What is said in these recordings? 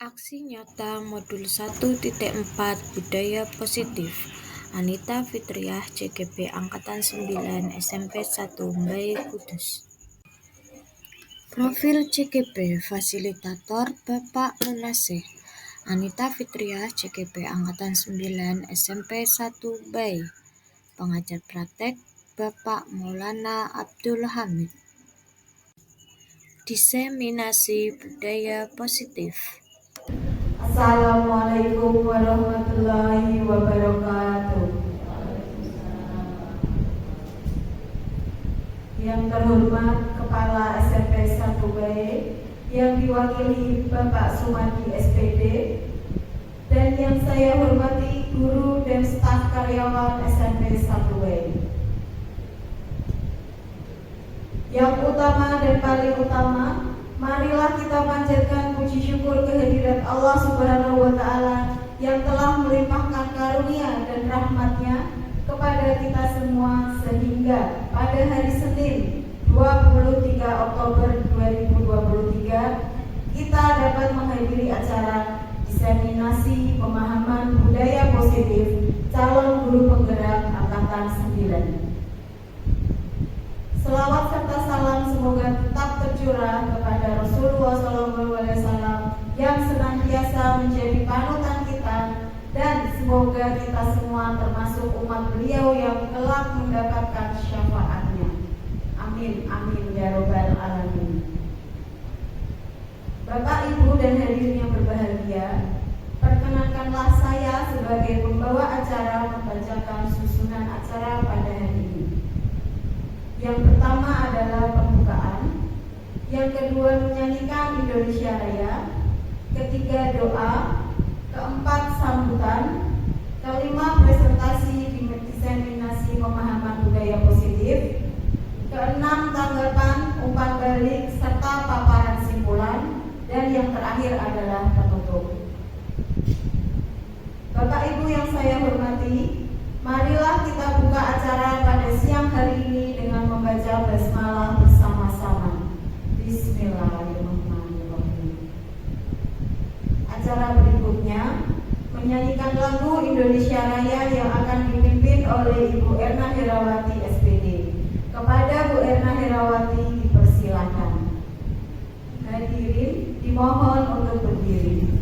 Aksi nyata modul 1.4 Budaya Positif Anita Fitriah CGP Angkatan 9 SMP 1 Mbai Kudus. Profil CGP Fasilitator Bapak Munasih Anita Fitriah CGP Angkatan 9 SMP 1 Mbai. Pengajar praktek Bapak Maulana Abdul Hamid. Diseminasi budaya positif. Assalamualaikum warahmatullahi wabarakatuh. Yang terhormat Kepala SMP 1 Bae, yang diwakili Bapak Sumadi SPD, dan yang saya hormati guru dan staf karyawan SMP 1 Bae. Yang utama dan paling utama, marilah kita panjatkan puji syukur kehadirat Allah Subhanahu wa Ta'ala yang telah melimpahkan karunia dan rahmatnya kepada kita semua, sehingga pada hari Senin 23 Oktober 2023 kita dapat menghadiri acara diseminasi pemahaman budaya positif calon guru penggerak angkatan 9. Selawat serta salam semoga tetap tercurah kepada Rasulullah SAW yang senantiasa menjadi panutan kita, dan semoga kita semua termasuk umat beliau yang kelak mendapatkan syafaatnya. Amin, amin ya robbal alamin. Bapak, Ibu, dan hadirin yang berbahagia, perkenankanlah saya sebagai pembawa acara membacakan susunan acara pada hari ini. Yang pertama adalah pembukaan, yang kedua menyanyikan Indonesia Raya, ketiga doa, keempat sambutan, kelima presentasi diseminasi pemahaman budaya positif, keenam tanggapan, umpan balik, serta paparan simpulan, dan yang terakhir adalah penutup. Bapak Ibu yang saya hormati, marilah kita buka acara pada siang hari ini dengan membaca basmalah bersama-sama. Bismillahirrahmanirrahim. Acara berikutnya menyanyikan lagu Indonesia Raya yang akan dipimpin oleh Ibu Erna Herawati SPD. Kepada Bu Erna Herawati dipersilakan. Hadirin dimohon untuk berdiri.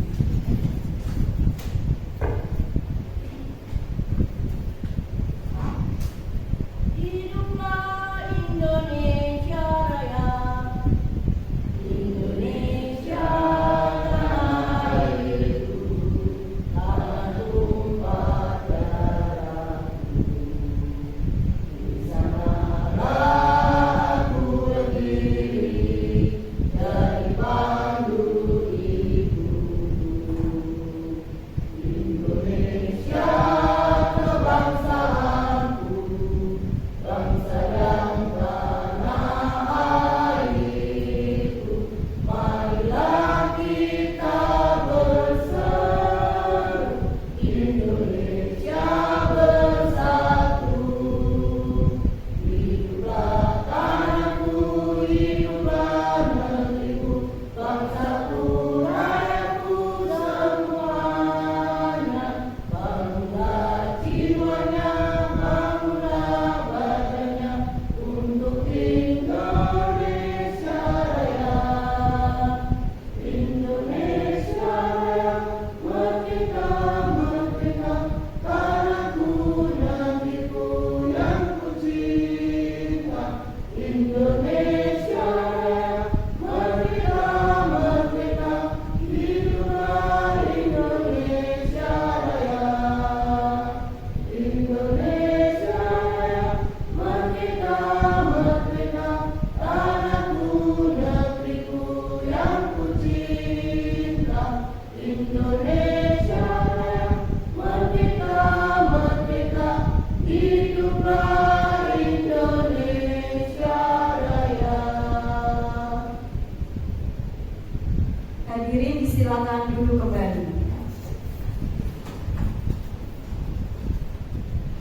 Hadirin disilakan duduk kembali.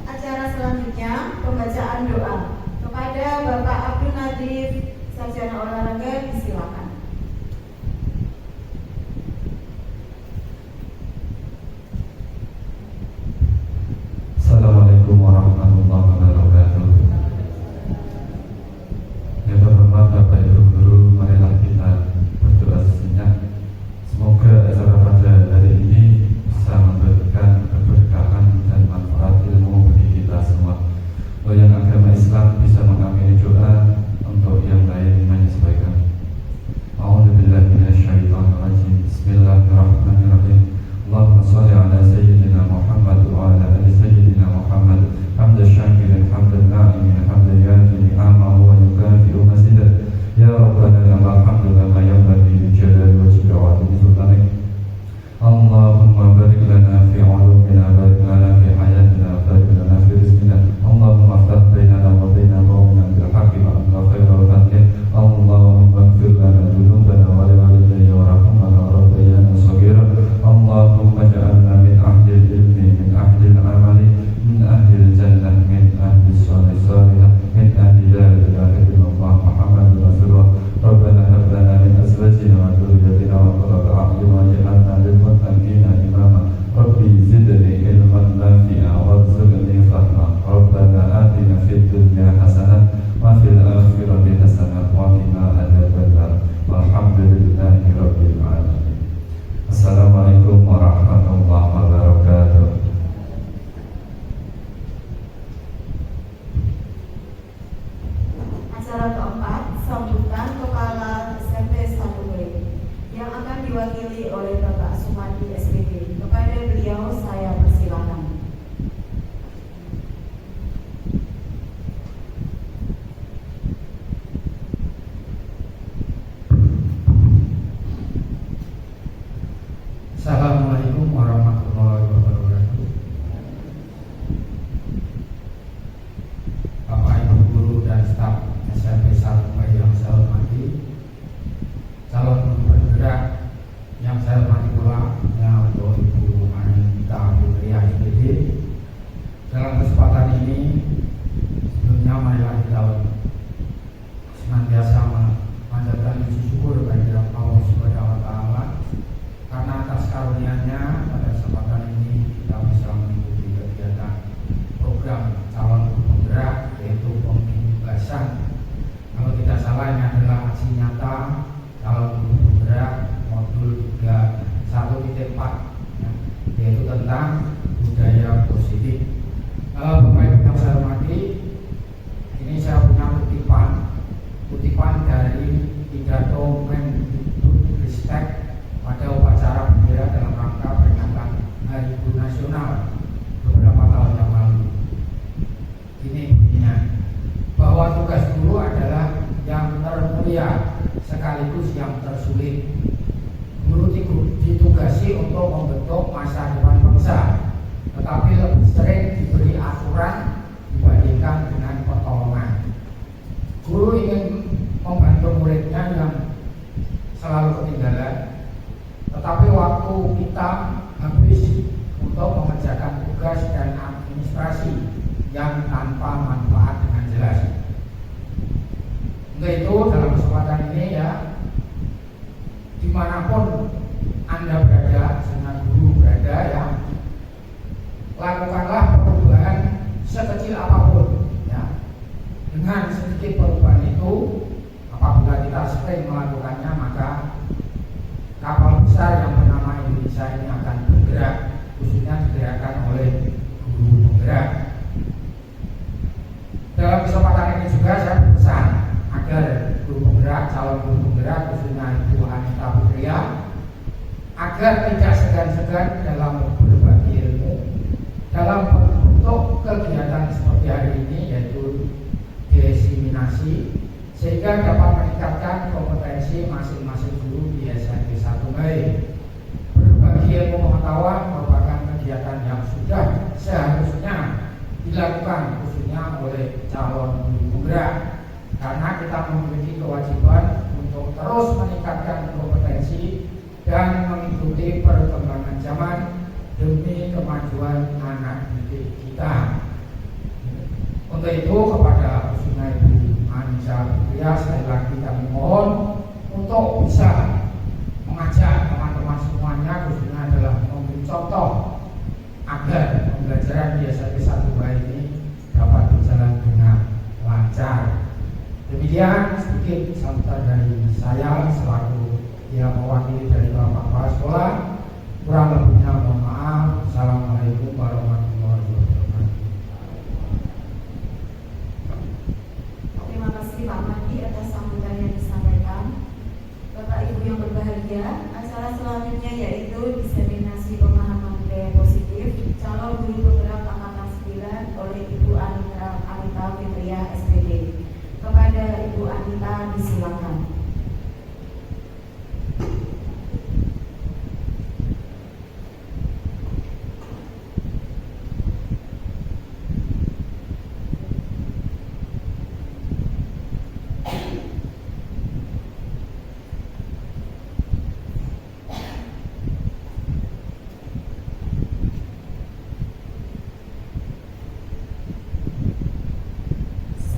Acara selanjutnya pembacaan doa kepada Bapak Abdul Nadir, Sarjana Olahraga, disilakan. diwakili oleh Bapak Sumadi SPD. Kepada beliau saya persilakan. Assalamualaikum warahmatullahi wabarakatuh. Bapak Ibu guru dan staf SMP 1 yang saya hormati, calon guru bergerak yang saya hormati pula yang untuk Ibu Anita Putri SPD. Dalam kesempatan ini, sebelumnya marilah kita senantiasa memanjatkan puji syukur kehadirat Allah Subhanahu wa Ta'ala, karena atas karunia-Nya pada kesempatan ini kita bisa mengikuti kegiatan program calon guru penggerak, yaitu pembebasan. Kalau tidak salah, ini adalah aksi nyata calon guru penggerak modul 1.4, yaitu tentang budaya positif. Bapak Ibu yang saya hormati, ini saya punya kutipan dari pidato Mendikbudristek pada upacara bendera dalam rangka peringatan Hari Guru Nasional beberapa tahun yang lalu. Ini bunyinya, bahwa tugas guru adalah yang termulia sekaligus yang tersulit. Guru ditugasi untuk membentuk masa depan bangsa, tetapi lebih sering diberi aturan dibandingkan dengan pertolongan. Guru ingin membantu muridnya yang selalu ketinggalan, tetapi waktu kita habis untuk mengerjakan tugas dan administrasi yang tanpa manfaat dengan jelas. Untuk itu dalam kesempatan ini ya, dimanapun Anda berada, sehingga guru berada ya, lakukanlah perubahan sekecil apapun ya. Dengan sedikit perubahan itu, apabila kita sering melakukannya, maka kapal besar yang bernama Indonesia ini akan bergerak, khususnya digerakkan oleh guru penggerak. Dalam kesempatan ini juga saya berpesan agar guru penggerak, calon guru penggerak, khususnya Ibu Anita Putri, agar tidak segan-segan dalam berbagi ilmu dalam bentuk kegiatan seperti hari ini, yaitu diseminasi, sehingga dapat meningkatkan kompetensi masing-masing guru di SMP 1 Baik. Berbagi ilmu pengetahuan merupakan kegiatan yang sudah seharusnya dilakukan khususnya oleh calon guru penggerak, karena kita memiliki kewajiban untuk terus meningkatkan kompetensi dan mengikuti perkembangan zaman demi kemajuan anak didik kita. Untuk itu kepada khususnya Ibu Anissa Putri, sekali lagi kami mohon untuk bisa mengajak teman-teman semuanya, khususnya adalah memberi contoh agar pembelajaran di SMP 1 Baik ini dapat berjalan dengan lancar. Demikian sedikit sambutan dari saya selaku yang mewakili dari Bapak Kepala Sekolah. Kurang lebihnya mohon maaf. Assalamualaikum warahmatullahi wabarakatuh. Terima kasih Pak Madi atas sambutan yang disampaikan. Bapak Ibu yang berbahagia, acara selanjutnya yaitu diseminasi pemahaman budaya positif calon guru penggerak angkatan 9 oleh Ibu Anita Fitria SPD. Kepada Ibu Anita disilakan.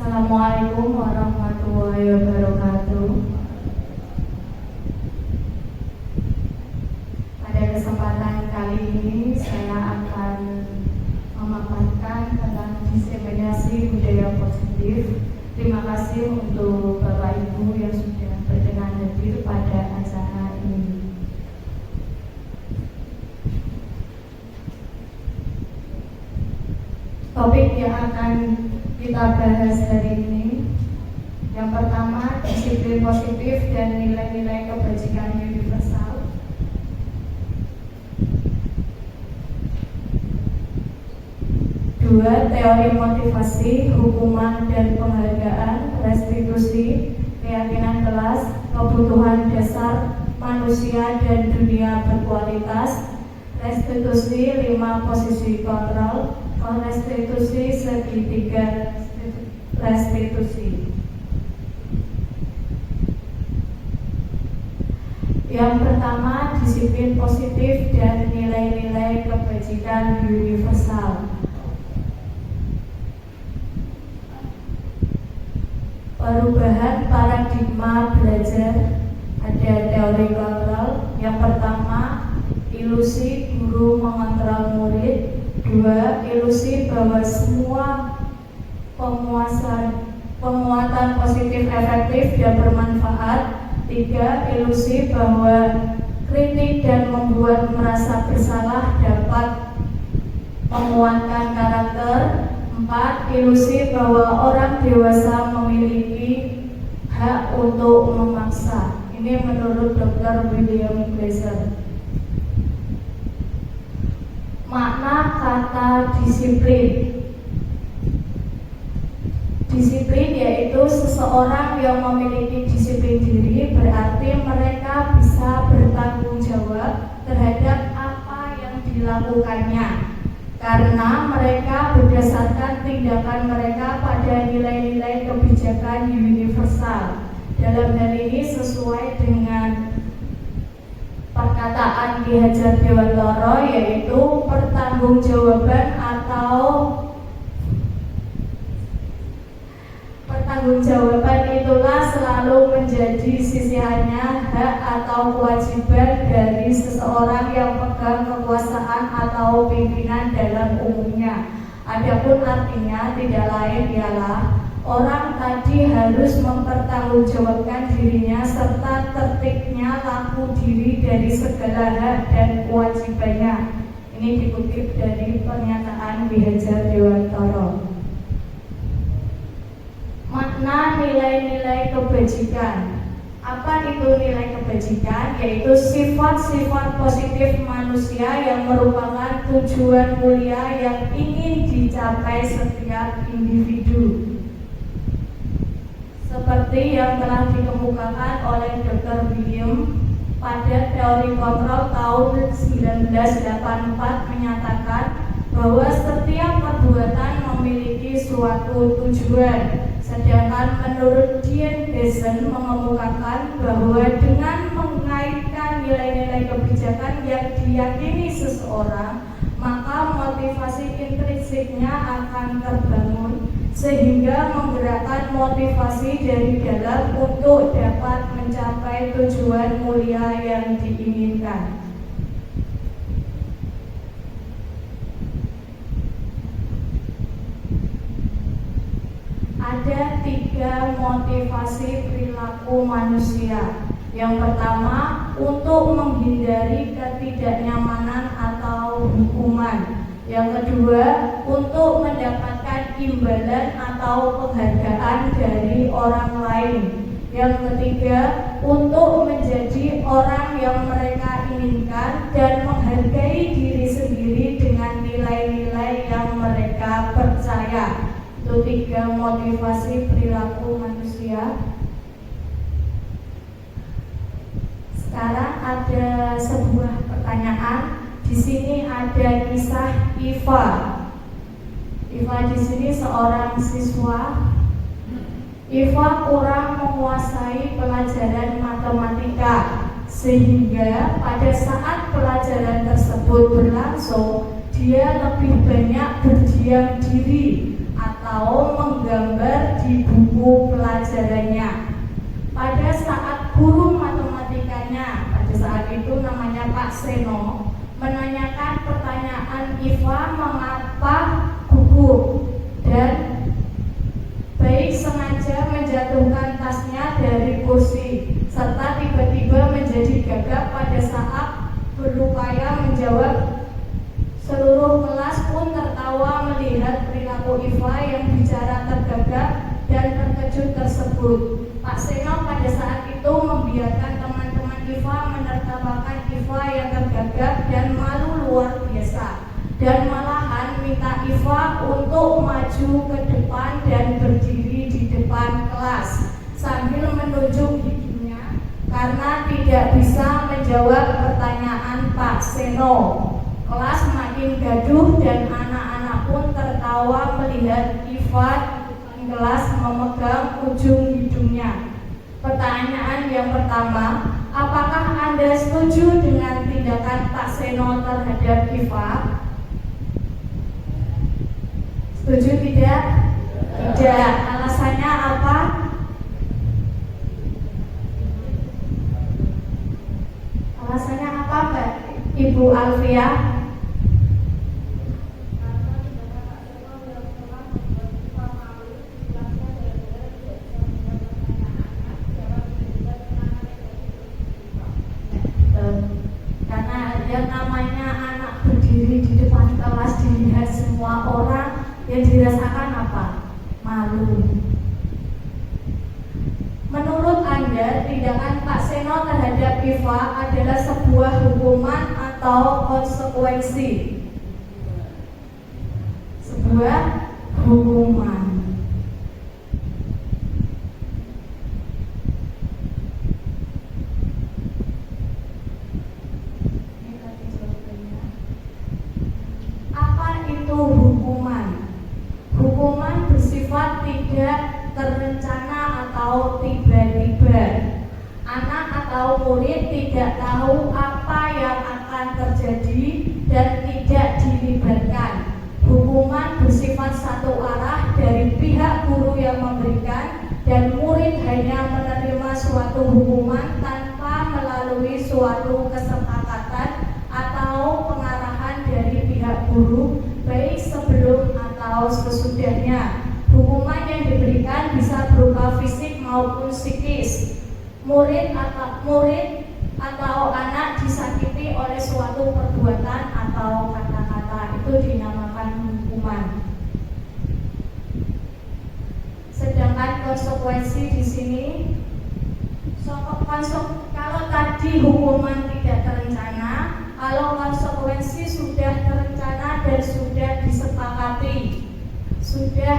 Assalamualaikum warahmatullahi wabarakatuh. Pada kesempatan kali ini saya akan memaparkan tentang diseminasi budaya positif. Terima kasih untuk Bapak Ibu yang sudah berkenan hadir pada acara ini. Topik yang akan kita bahas hari ini, yang pertama, disiplin positif dan nilai-nilai kebajikan universal. kedua, teori motivasi, hukuman dan penghargaan, restitusi, keyakinan kelas, kebutuhan dasar manusia dan dunia berkualitas, restitusi 5 posisi kontrol, restitusi segitiga restitusi. Yang pertama, disiplin positif dan nilai-nilai kebajikan universal. Perubahan paradigma belajar, ada teori kontrol. Yang pertama, ilusi guru mengontrol murid. 2. Ilusi bahwa semua penguatan positif efektif dan bermanfaat. 3. Ilusi bahwa kritik dan membuat merasa bersalah dapat menguatkan karakter. 4. Ilusi bahwa orang dewasa memiliki hak untuk memaksa. Ini menurut Dr. William Glasser. Makna kata disiplin. Disiplin yaitu seseorang yang memiliki disiplin diri, berarti mereka bisa bertanggung jawab terhadap apa yang dilakukannya, karena mereka berdasarkan tindakan mereka pada nilai-nilai kebijakan universal. Dalam hal ini sesuai dengan perkataan Ki Hajar Dewantara, yaitu pertanggungjawaban itulah selalu menjadi sisihannya hak atau kewajiban dari seseorang yang pegang kekuasaan atau pimpinan dalam umumnya. Adapun artinya tidak lain ialah orang tadi harus mempertanggungjawabkan dirinya serta tertibnya laku diri dari segala hak dan kewajibannya. Ini dikutip dari pernyataan Ki Hajar Dewantara. Makna nilai-nilai kebajikan. Apa itu nilai kebajikan? Yaitu sifat-sifat positif manusia yang merupakan tujuan mulia yang ingin dicapai setiap individu. Seperti yang telah dikemukakan oleh Dr. William pada teori kontrol tahun 1984 menyatakan bahwa setiap perbuatan memiliki suatu tujuan. Sedangkan menurut Dian Besen mengemukakan bahwa dengan mengaitkan nilai-nilai kebijakan yang diyakini seseorang, maka motivasi intrinsiknya akan terbangun sehingga menggerakkan motivasi dari dalam untuk dapat mencapai tujuan mulia yang diinginkan. Ada 3 motivasi perilaku manusia. Yang pertama, untuk menghindari ketidaknyamanan atau hukuman. Yang kedua, untuk mendapatkan imbalan atau penghargaan dari orang lain. Yang ketiga, untuk menjadi orang yang mereka inginkan dan menghargai diri sendiri dengan nilai-nilai yang mereka percaya. Itu 3 motivasi perilaku manusia. Sekarang ada sebuah pertanyaan. Di sini ada kisah Iva. Iva di sini seorang siswa. Iva kurang menguasai pelajaran matematika, sehingga pada saat pelajaran tersebut berlangsung, dia lebih banyak berdiam diri atau menggambar di buku pelajarannya. Pada saat guru matematikanya, pada saat itu namanya Pak Seno, menanyakan pertanyaan Iva mengapa gugup, dan baik sengaja menjatuhkan tasnya dari kursi serta tiba-tiba menjadi gagap pada saat berupaya menjawab. Seluruh kelas pun tertawa melihat perilaku Iva yang bicara tergagap dan terkejut tersebut. Pak Seno pada saat itu membiarkan teman-teman Iva menertawakan Iva yang tergagap dan malu luar biasa, dan malahan minta Iva IFA untuk maju ke depan dan berdiri di depan kelas sambil menunjuk hidungnya karena tidak bisa menjawab pertanyaan Pak Seno. Kelas makin gaduh dan anak-anak pun tertawa melihat IFA di depan kelas memegang ujung hidungnya. Pertanyaan yang pertama, apakah Anda setuju dengan tindakan Pak Seno terhadap IFA? Setuju tidak? Tidak. Alasannya apa? Alasannya apa, Mbak Ibu Alfia? Karena yang namanya anak berdiri di depan kelas dilihat semua orang, yang dirasakan apa? Malu. Menurut Anda, tindakan Pak Seno terhadap IFA adalah sebuah hukuman atau konsekuensi? Sebuah hukuman. Apa itu hukuman? Hukuman bersifat tidak terencana atau tiba-tiba. Anak atau murid tidak tahu apa yang akan terjadi dan tidak dilibatkan. Hukuman bersifat satu arah dari pihak guru yang memberikan dan murid hanya menerima suatu hukuman tanpa melalui suatu kesepakatan atau pengarahan dari pihak guru, baik sebelum atau sesudahnya. Hukuman yang diberikan bisa berupa fisik maupun psikis. Murid atau anak disakiti oleh suatu perbuatan atau kata-kata, itu dinamakan hukuman. Sedangkan konsekuensi di sini, kalau tadi hukuman tidak terencana, kalau konsekuensi sudah terencana dan sudah disepakati, sudah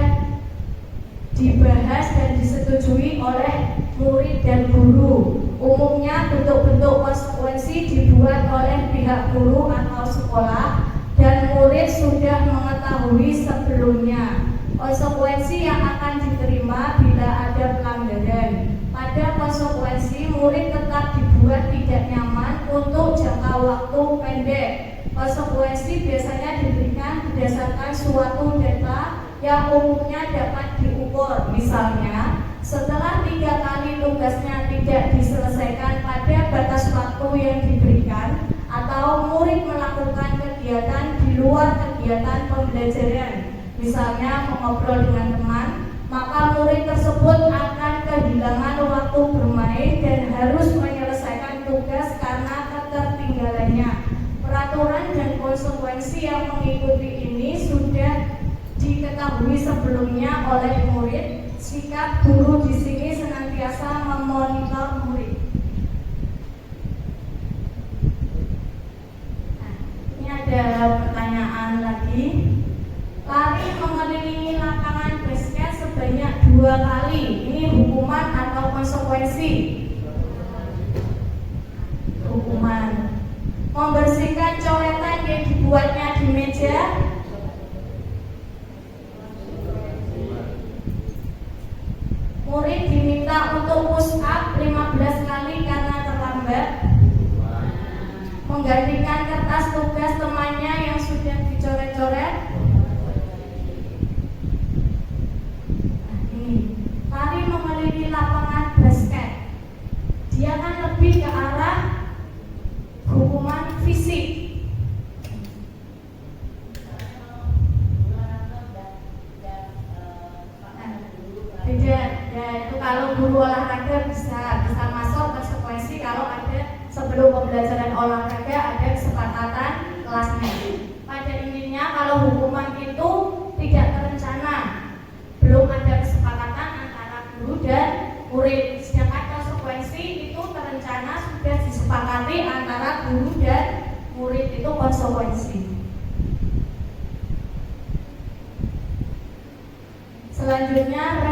dibahas dan disetujui oleh murid dan guru. Umumnya bentuk-bentuk konsekuensi dibuat oleh pihak guru atau sekolah dan murid sudah mengetahui sebelumnya konsekuensi yang akan diterima bila ada pelanggaran. Pada konsekuensi, murid tetap dibuat tidak nyaman untuk jangka waktu pendek. Konsekuensi biasanya diberikan berdasarkan suatu data yang umumnya dapat diukur. Misalnya, setelah 3 kali tugasnya tidak diselesaikan pada batas waktu yang diberikan, atau murid melakukan kegiatan di luar kegiatan pembelajaran, misalnya mengobrol dengan teman, maka murid tersebut akan kehilangan waktu bermain dan harus menyelesaikan tugas karena ketertinggalannya. Peraturan dan konsekuensi yang mengikuti ini sudah diketahui sebelumnya oleh murid. Sikap guru di sini senantiasa memonitor murid. Nah, ini ada pertanyaan lagi. Lari mengelilingi lapangan basket sebanyak 2 kali. Ini hukuman atau konsekuensi? Hukuman. Membersihkan coretan yang dibuatnya di meja. Murid diminta untuk push up 15 kali karena terlambat. Menggantikan kertas tugas temannya yang sudah dicoret-coret. Nah, ini lari mengelilingi lapangan basket. Dia kan lebih ke arah hukuman fisik. Beda, ya itu kalau guru olahraga bisa masuk konsekuensi kalau ada sebelum pembelajaran olahraga ada kesepakatan kelasnya. Pada intinya kalau hukuman itu tidak terencana, belum ada kesepakatan antara guru dan murid. Sedangkan konsekuensi itu terencana, sudah disepakati antara guru dan murid, itu konsekuensi.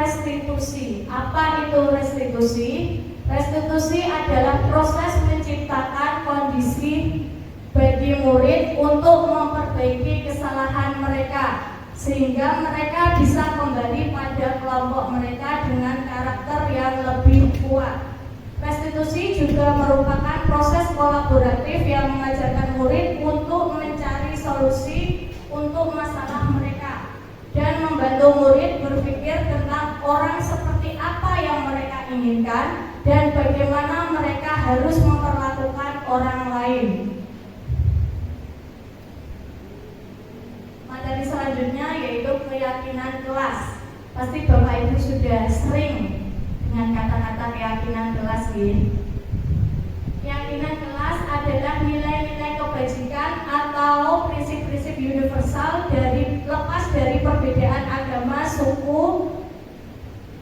restitusi. Apa itu restitusi? Restitusi adalah proses menciptakan kondisi bagi murid untuk memperbaiki kesalahan mereka sehingga mereka bisa kembali pada kelompok mereka dengan karakter yang lebih kuat. Restitusi juga merupakan proses kolaboratif yang mengajarkan murid untuk mencari solusi untuk masalah mereka dan membantu murid berpikir tentang orang seperti apa yang mereka inginkan dan bagaimana mereka harus memperlakukan orang lain. Materi selanjutnya yaitu keyakinan kelas. Pasti Bapak Ibu sudah sering dengan kata-kata keyakinan kelas ini. Keyakinan kelas adalah nilai-nilai kebajikan atau prinsip-prinsip universal lepas dari perbedaan agama, suku,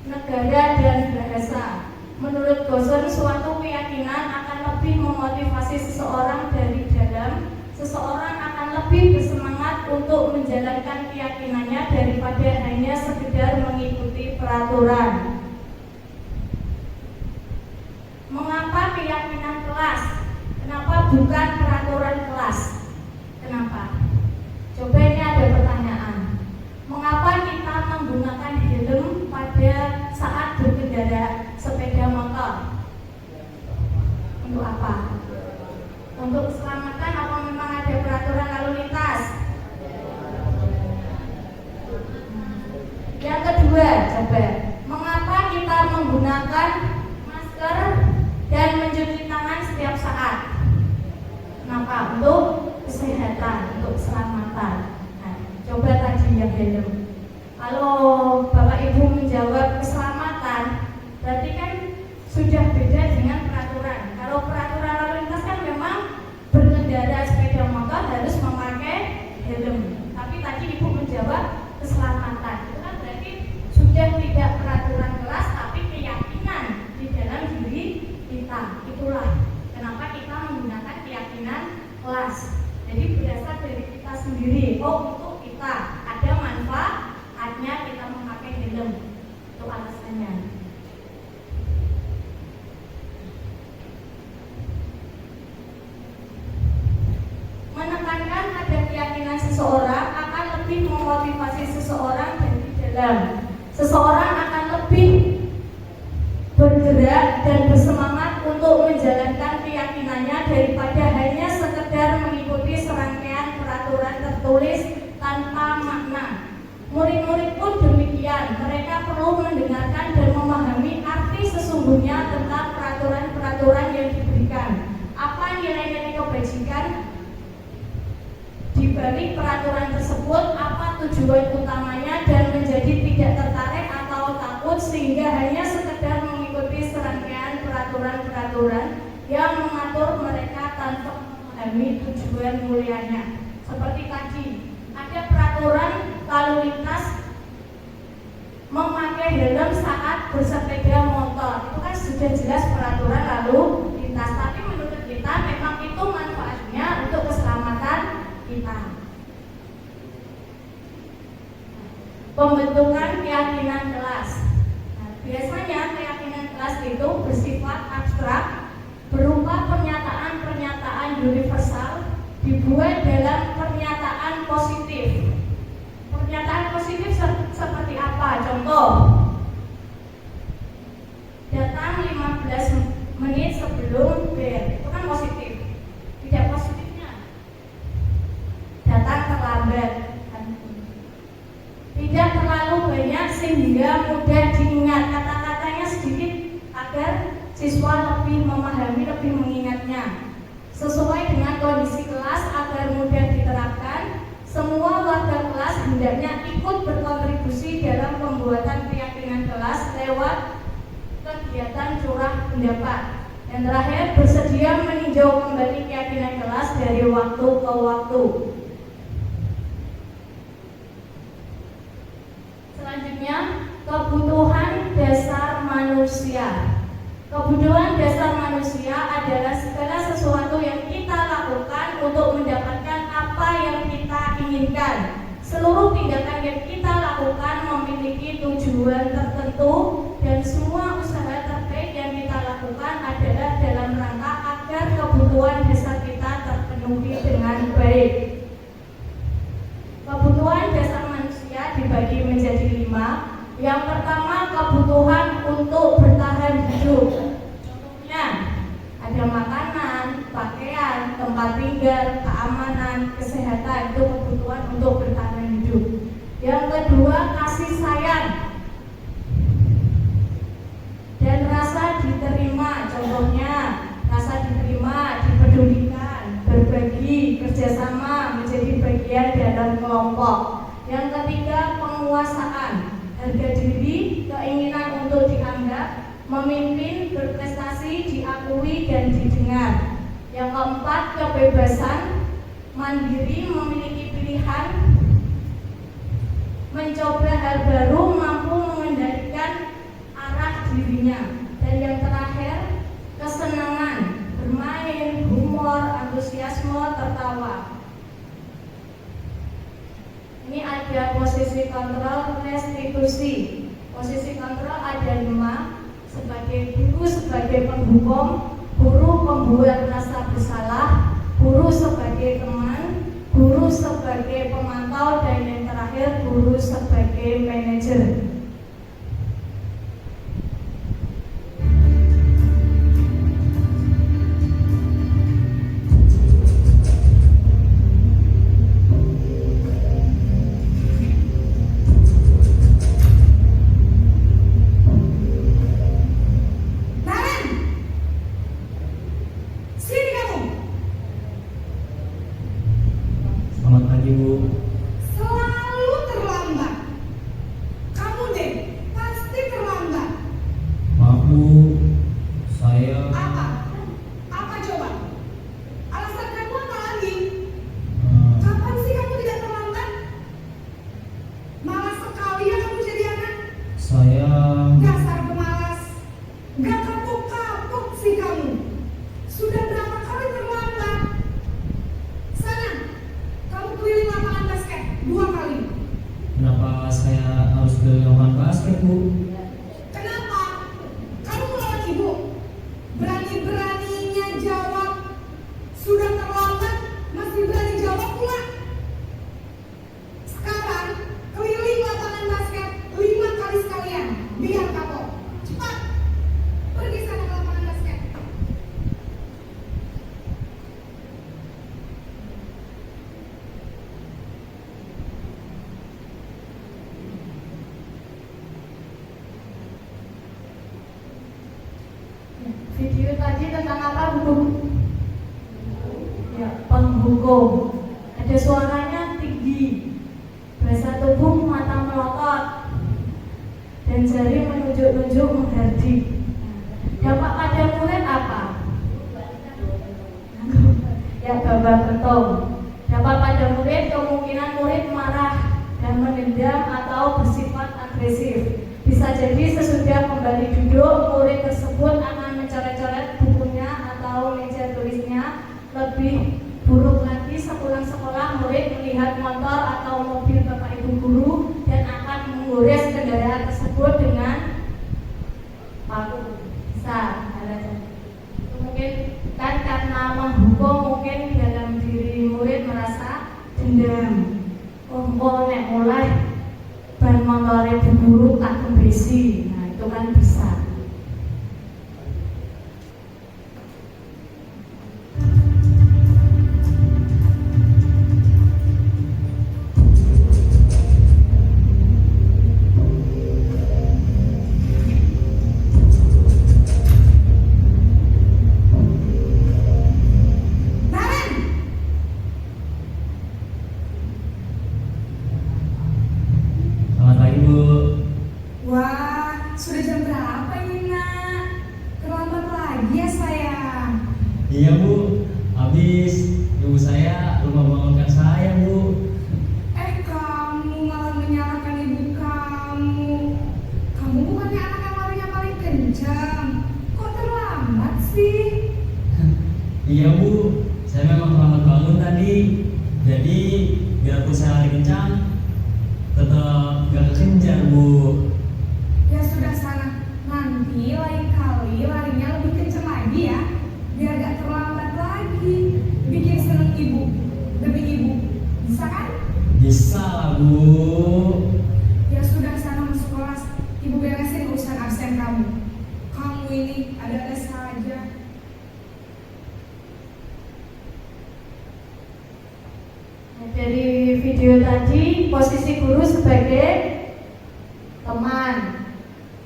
negara, dan bahasa. Menurut Gosson, suatu keyakinan akan lebih memotivasi seseorang dari dalam. Seseorang akan lebih bersemangat untuk menjalankan keyakinannya daripada hanya sekedar mengikuti peraturan. Mengapa keyakinan kelas? Kenapa bukan peraturan kelas? Kenapa? Coba ini ada pertanyaan. Mengapa kita menggunakan helm pada saat berkendara sepeda motor? Untuk apa? Untuk keselamatan atau memang ada peraturan lalu lintas? Yang kedua, coba. Mengapa kita menggunakan masker dan mencuci tangan setiap saat? Kenapa? Untuk kesehatan, untuk keselamatan. Nah, coba tadi yang helm. Kalau Bapak Ibu menjawab keselamatan, berarti kan sudah beda dengan peraturan. Kalau peraturan lalu lintas kan memang berkendara sepeda motor harus memakai helm. Tapi tadi Ibu menjawab keselamatan. Itu kan berarti sudah tidak peraturan kelas, tapi keyakinan di dalam diri kita. Itulah kenapa kita menggunakan keyakinan kelas. Jadi berasal dari kita sendiri. Oh, untuk kita ada manfaatnya kita memakai helm. Itu alasannya. Menekankan pada keyakinan seseorang akan lebih memotivasi seseorang dari dalam. Seseorang akan lebih bergerak dan bersemangat untuk menjalankan keyakinannya daripada hanya sekedar mengikuti serangkaian peraturan tertulis tanpa makna. Murid-murid pun demikian. Mereka perlu mendengarkan dan memahami arti sesungguhnya tentang peraturan-peraturan yang diberikan. Apa nilai-nilai kebajikan di balik peraturan tersebut, apa tujuan utamanya, dan menjadi tidak tertarik atau takut sehingga hanya sekedar mengikuti serangkaian peraturan-peraturan yang mengatur mereka tanpa memahami tujuan mulianya. Seperti tadi, ada peraturan lalu lintas memakai helm saat bersepeda motor. Itu kan sudah jelas peraturan lalu lintas. Tapi menurut kita memang itu manfaatnya untuk keselamatan kita. Pembentukan keyakinan kelas. Nah, biasanya keyakinan kelas itu bersifat abstrak, berupa pernyataan-pernyataan universal dibuat dalam pernyataan positif. Pernyataan positif seperti apa? Contoh, datang 15 menit sebelum bel, itu kan positif. Tidak positifnya, datang terlambat, tidak terlalu banyak sehingga mudah diingat. Kata-katanya sedikit agar siswa lebih memahami, lebih mengingatnya. Sesuai dengan kondisi kelas agar mudah diterapkan. Semua warga kelas hendaknya ikut berkontribusi dalam pembuatan keyakinan kelas lewat kegiatan curah pendapat. Dan terakhir, bersedia meninjau kembali keyakinan kelas dari waktu ke waktu. Selanjutnya, kebutuhan dasar manusia. Kebutuhan dasar manusia adalah segala sesuatu yang kita lakukan untuk mendapatkan apa yang kita inginkan. Seluruh tindakan yang kita lakukan memiliki tujuan tertentu kebutuhan dasar kita terpenuhi dengan baik. Kebutuhan dasar manusia dibagi menjadi 5. Yang pertama, kebutuhan untuk bertahan hidup. Contohnya, ada makanan, pakaian, tempat tinggal, keamanan, kesehatan. Itu kebutuhan untuk bertahan hidup. Yang kedua, kasih sayang dan rasa diterima. Contohnya, rasa diterima, dipedulikan, berbagi, kerjasama, menjadi bagian dalam kelompok. Yang ketiga, penguasaan, harga diri, keinginan untuk dianggap, memimpin, berprestasi, diakui dan didengar. Yang keempat, kebebasan, mandiri, memiliki pilihan, mencoba hal baru, mampu mengendalikan arah dirinya. Dan yang terakhir, kesenangan, bermain, humor, antusiasme, tertawa. Ini ada posisi kontrol, restitusi. Posisi kontrol ada 5, sebagai guru, sebagai penghukum, guru pembuat rasa bersalah, guru sebagai teman, guru sebagai pemantau, dan yang terakhir guru sebagai manajer. Selamat pagi, Bu. Selalu terlambat. Kamu deh, pasti terlambat. Maaf, Bu. Saya Apa? Apa coba? Alasan kamu apa lagi? eh, Kapan sih kamu tidak terlambat? Malas sekali ya kamu jadi anak. saya Dasar pemalas. Gak kapok-kapok sih kamu. Sudah berapa kali terlambat? Sana, kamu keliling lapangan basket 2 kali. kenapa saya harus ke lapangan basket, Bu? Kenapa? Kamu melawat ibu. Berani-beraninya jawab. Sudah terlambat, masih berani jawab pula. Sekarang, keliling lapangan basket 5 kali sekalian. Biar kapok. Cepat. Pergi sana ke lapangan basket. Video tadi tentang apa, Bu? Ya, penghukum. Ada suaranya tinggi, bahasa tubuh mata melotot, dan jari menunjuk-nunjuk menghardik. Dampak pada murid apa? Ya, babak betul. Dampak pada murid, kemungkinan murid marah dan menendam atau bersifat agresif. Bisa jadi sesudah kembali duduk, murid tersebut akan mencoret-coret bukunya atau meja tulisnya. Lebih buruk lagi, sepulang sekolah murid melihat motor atau mobil bapak ibu guru dan akan mengores kendaraan tersebut dengan paku. Bisa, itu mungkin kan karena menghukum, mungkin dalam diri murid merasa dendam. Oh, nek mulai ban motornya bu guru tak kembesi. Nah, itu kan bisa. Naren! Selamat pagi, Bu. Wah, sudah jam berapa ini, Nak? Terlambat lagi ya, sayang. Iya, Bu. Habis ibu saya lupa bangunkan saya, Bu. Kamu malah menyalahkan ibu kamu. Kamu bukannya anak yang larinya paling kencang. Kok terlambat sih? Iya, Bu. Saya memang terlambat bangun tadi. Jadi biarpun saya lari kencang, tetap gak kekejar, Bu. Ya sudah sana. Nanti lain kali larinya lebih kencang lagi ya. Biar gak terlambat lagi. Bu. Ya sudah, sana masuk kelas. Ibu beresin urusan absen kamu. Kamu ini ada-ada saja. Dari video tadi, posisi guru sebagai teman.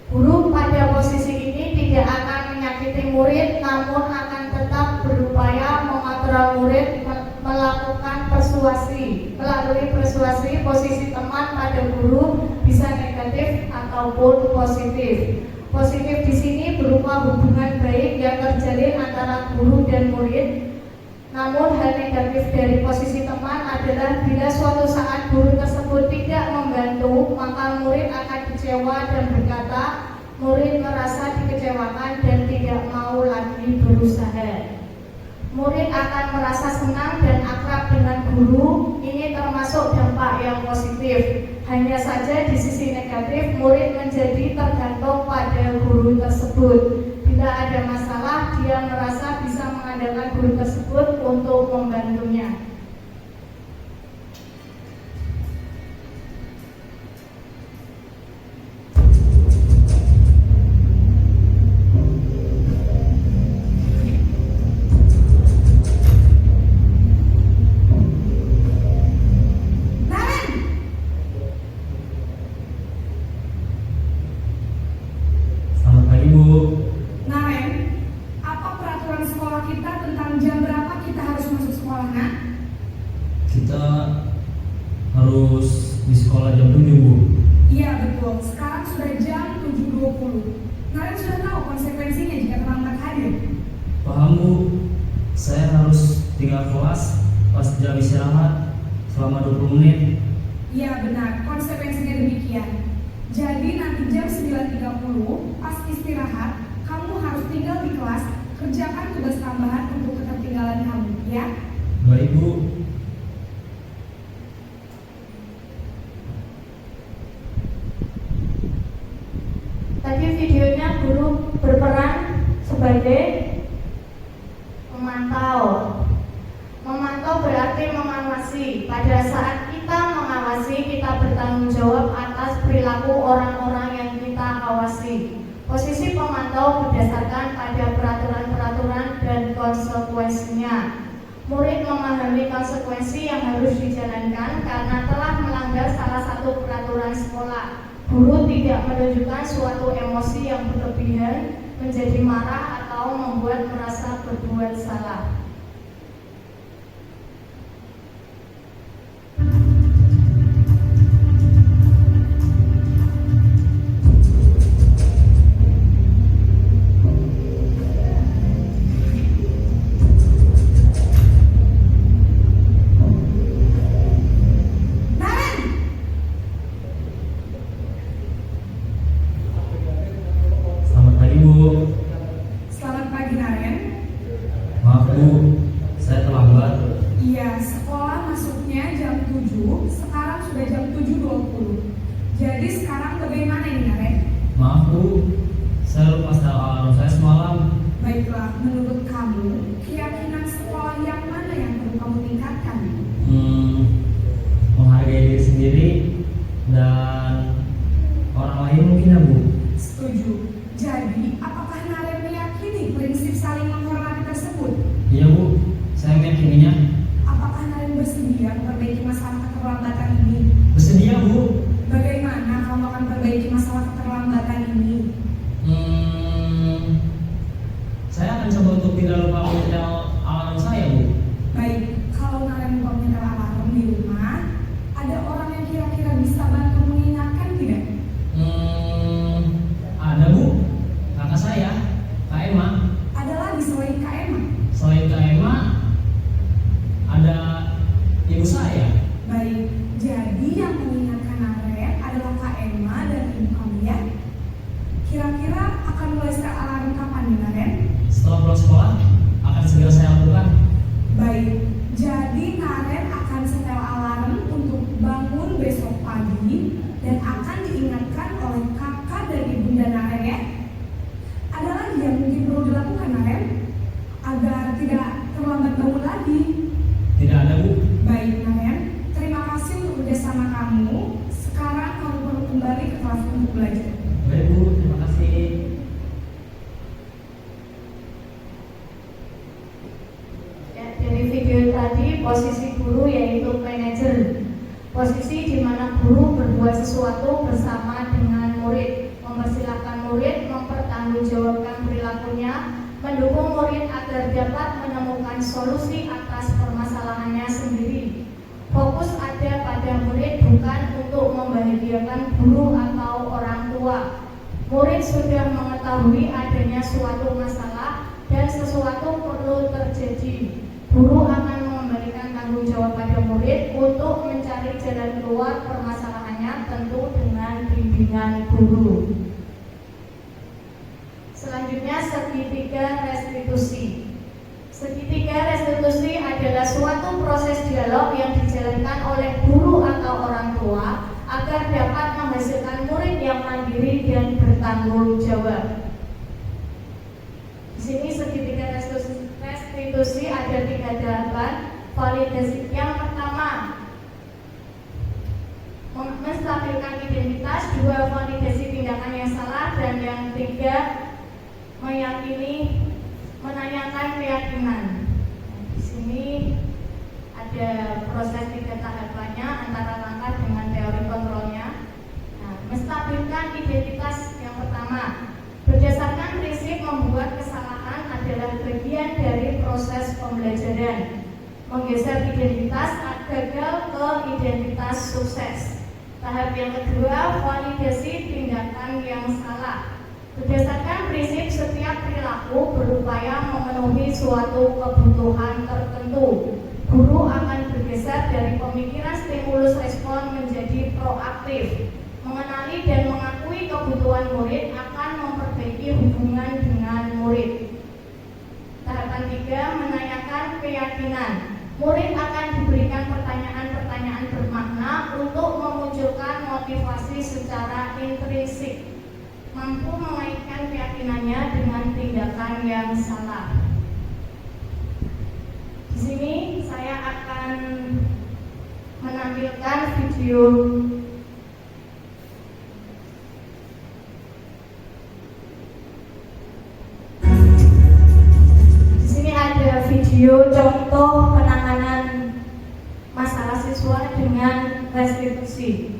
Guru pada posisi ini tidak akan menyakiti murid, namun akan tetap berupaya mengontrol murid melakukan persuasi. Melalui persuasi, posisi teman pada guru bisa negatif ataupun positif. Positif di sini berupa hubungan baik yang terjalin antara guru dan murid. Namun hal negatif dari posisi teman adalah bila suatu saat guru tersebut tidak membantu, maka murid akan kecewa dan berkata, murid merasa dikecewakan dan tidak mau lagi berusaha. Murid akan merasa senang dan akrab dengan guru. Ini termasuk dampak yang positif. Hanya saja di sisi negatif, murid menjadi tergantung pada guru tersebut. Bila ada masalah, dia merasa bisa mengandalkan guru tersebut untuk membantunya. Selamat pagi, Bu. Naren, apa peraturan sekolah kita tentang jam berapa kita harus masuk sekolah, nak? Kita harus di sekolah jam 7, Bu. Iya betul, sekarang sudah jam 7.20. Naren sudah tahu konsekuensinya jika terlambat hadir. Paham, Bu. Saya harus tinggal kelas pas jam istirahat selama 20 menit. Iya benar, konsekuensinya demikian. Jadi nanti jam 9.30 pas istirahat, kamu harus tinggal di kelas, kerjakan tugas tambahan untuk ketertinggalan kamu, ya? Baik, Bu. Tadi videonya guru berperan sebagai memantau. Memantau berarti mengawasi. Pada saat kita mengawasi, kita bertanggung jawab atas perilaku orang-orang yang kita awasi. Posisi pemantau berdasarkan pada peraturan-peraturan dan konsekuensinya. Murid memahami konsekuensi yang harus dijalankan karena telah melanggar salah satu peraturan sekolah. Guru tidak menunjukkan suatu emosi yang berlebihan, menjadi marah atau membuat merasa berbuat salah. Selamat pagi, Bu. Selamat pagi, Naren. Maaf, Bu. Saya terlambat. Iya, sekolah masuknya jam 7, sekarang sudah jam 7.20. Jadi sekarang bagaimana ini, Naren? Maaf, Bu. Saya lupa setel alarm saya semalam. Baiklah, menurut kamu, keyakinan sekolah yang mana yang perlu kamu tingkatkan? Menghargai diri sendiri dan orang lain mungkin, ya, Bu. Setuju. Jadi, apakah Naren meyakini prinsip saling menghormati tersebut? Iya, Bu. Saya meyakininya. Apakah Naren bersedia memperbaiki masalah keterlambatan ini? Bersedia, Bu. Bagaimana kamu akan perbaiki masalah keterlambatan ini? Saya akan coba untuk tidak lupa menyetel alarm saya, Bu. Baik, kalau Naren lupa menyetel alarm di rumah, ada orang yang kira-kira bisa bantu mengingatkan tidak? Ada, Bu. Kakak saya, Kak Emma. Ada lagi selain Kak Emma? Selain Kak Emma, ada ibu saya. belajar. Baik Bu, terima kasih. Ya, dari video tadi posisi guru yaitu manajer. Posisi di mana guru berbuat sesuatu bersama dengan murid, mempersilahkan murid mempertanggungjawabkan perilakunya, mendukung murid agar dapat menemukan solusi atas permasalahannya sendiri. Fokus ada pada murid, bukan untuk membahagiakan guru atau orang tua. Murid sudah mengetahui adanya suatu masalah dan sesuatu perlu terjadi. Guru akan memberikan tanggung jawab pada murid untuk mencari jalan keluar permasalahannya, tentu dengan bimbingan guru. Selanjutnya, segitiga restitusi. Segitiga restitusi adalah suatu proses dialog yang dijalankan oleh guru atau orang tua agar dapat menghasilkan murid yang mandiri dan bertanggung jawab. Di sini segitiga restitusi ada 3 tahapan. Validasi yang pertama, menstabilkan identitas. 2, validasi tindakan yang salah. Dan yang 3, menanyakan keyakinan. Di sini ada proses 3 tahapannya antara langkah dengan teori kontrolnya. Menstabilkan identitas yang pertama, berdasarkan prinsip membuat kesalahan adalah bagian dari proses pembelajaran. Menggeser identitas gagal ke identitas sukses. Tahap yang kedua, validasi tindakan yang salah. Berdasarkan prinsip setiap perilaku berupaya memenuhi suatu kebutuhan tertentu. Guru akan bergeser dari pemikiran stimulus respon menjadi proaktif. Mengenali dan mengakui kebutuhan murid akan memperbaiki hubungan dengan murid. Tahapan 3, menanyakan keyakinan. Murid akan diberikan pertanyaan-pertanyaan bermakna untuk memunculkan motivasi secara intrinsik, mampu mengaitkan keyakinannya dengan tindakan yang salah. Di sini saya akan menampilkan video. Di sini ada video contoh penanganan masalah siswa dengan restitusi.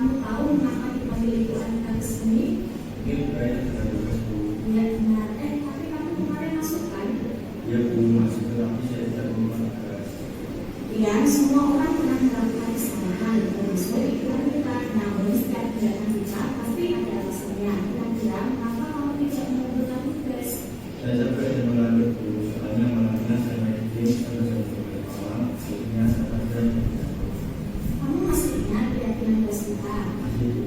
kamu tahu mengapa kita pilih wanita ke sini? Mungkin banyak dari Bu. Iya benar. Tapi kamu kemarin masuk kan? Ya Bu, masuk tetapi saya tidak memuat. Iya, semua orang pernah melakukan kesalahan termasuk ikutan kita. Namun setiap tindakan kita pasti ada alasannya. Kira-kira mengapa kamu tidak mengumpulkan tugas? Saya capek dan mengalir Bu. Soalnya malamnya saya main game sampai jam 12 malam. Akhirnya saya kerja jam 3. Kamu masih ingat keyakinan tugas kita? Masih Bu.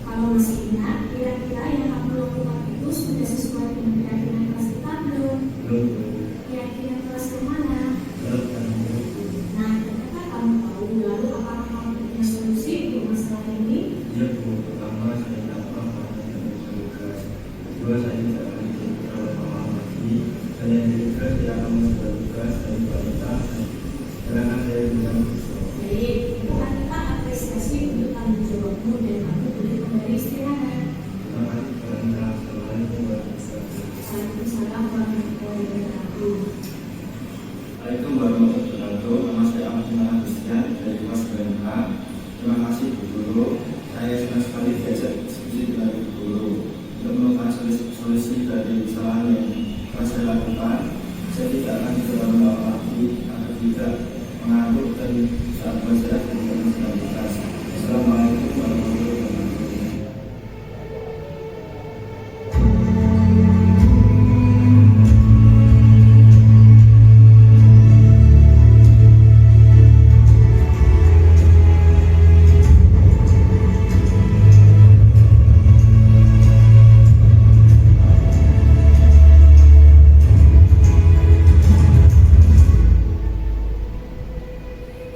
Kalau masih ingat, kira-kira yang kamu lakukan itu sudah sesuai dengan keyakinan kelas kita belum? Belum Bu. Keyakinan kelas kemana? Belum kan Bu. Nah, ternyata kamu tahu, lalu apakah kamu punya solusi untuk masalah ini? Ya Bu, pertama saya tidak apa-apa dan tugas. Kedua saya tidak akan ikut terlalu malam lagi. Dan yang ketiga saya akan membuat tugas dari wanita. Karena saya bilang Baik, bukan kita apresiasi untuk tanggung jawabmu dan kamu boleh kembali istirahat. terima kasih karena Assalamualaikum warahmatullahi wabarakatuh. Waalaikumsalam warahmatullahi wabarakatuh. Assalamualaikum warahmatullahi wabarakatuh. Nama saya Ahmad Iman Agustina dari kelas BMK. Terima kasih Bu Guru. Saya senang sekali diajak diskusi dengan Bu Guru untuk menemukan solusi dari kesalahan yang telah saya lakukan. Saya tidak akan coba mengulang lagi agar tidak mengantuk dan saat belajar dan mengajar. Assalamualaikum warahmatullahi wabarakatuh.